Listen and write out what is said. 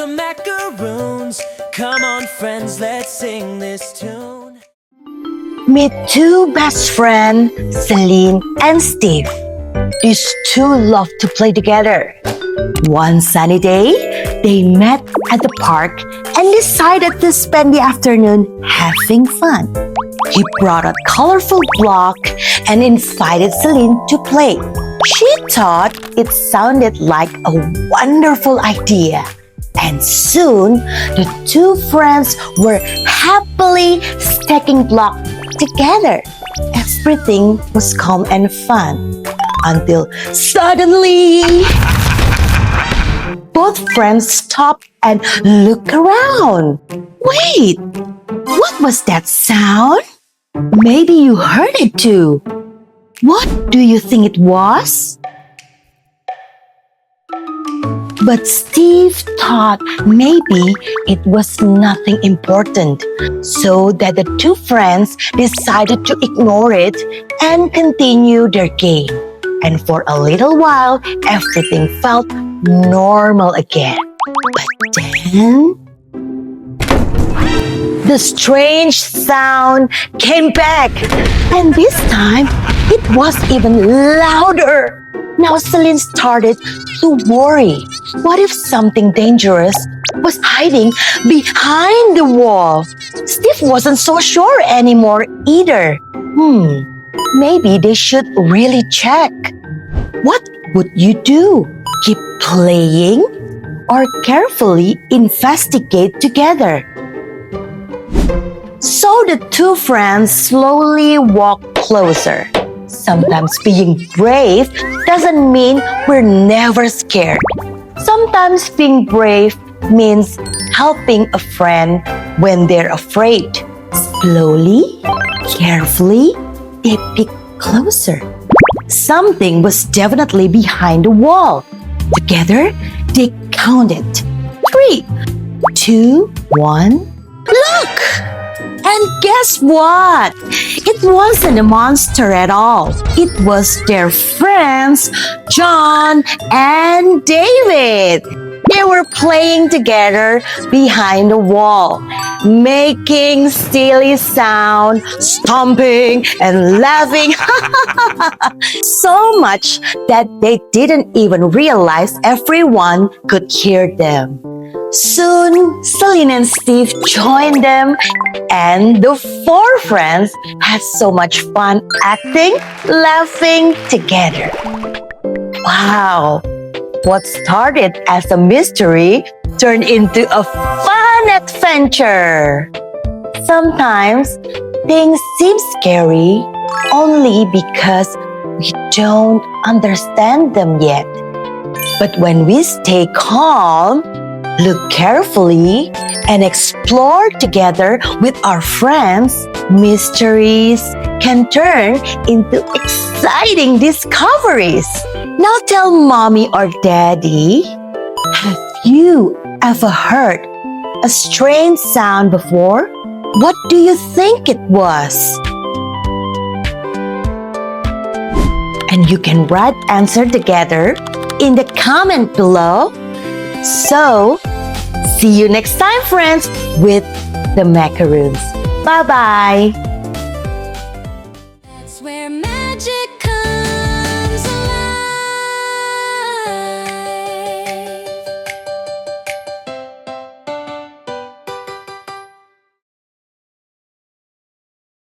the Macaroons. Come on, friends, let's sing this tune. Meet two best friends, Celine and Steve. These two love to play together. One sunny day, they met at the park and decided to spend the afternoon having fun. He brought a colorful block and invited Celine to play. She thought it sounded like a wonderful idea. And soon, the two friends were happily stacking blocks together. Everything was calm and fun until suddenly both friends stopped and looked around. Wait, what was that sound? Maybe you heard it too. What do you think it was? But Steve thought maybe it was nothing important, so that the two friends decided to ignore it and continue their game. And for a little while, everything felt normal again. But then, the strange sound came back, and this time it was even louder. Now Celine started to worry. What if something dangerous was hiding behind the wall? Steve wasn't so sure anymore either. Maybe they should really check. What would you do? Keep playing or carefully investigate together? So the two friends slowly walked closer. Sometimes being brave doesn't mean we're never scared. Sometimes being brave means helping a friend when they're afraid. Slowly, carefully, they picked closer. Something was definitely behind the wall. Together, they counted. 3, 2, 1, look! And guess what? It wasn't a monster at all. It was their friends, John and David. They were playing together behind the wall, making silly sound, stomping and laughing so much that they didn't even realize everyone could hear them. Soon, Celine and Steve joined them, and the four friends had so much fun acting, laughing together. Wow! What started as a mystery turned into a fun adventure. Sometimes things seem scary only because we don't understand them yet. But when we stay calm, look carefully, and explore together with our friends, mysteries can turn into exciting discoveries. Now tell mommy or daddy, have you ever heard a strange sound before? What do you think it was? And you can write answer together in the comment below. So, see you next time, friends, with the Macaroons. Bye-bye!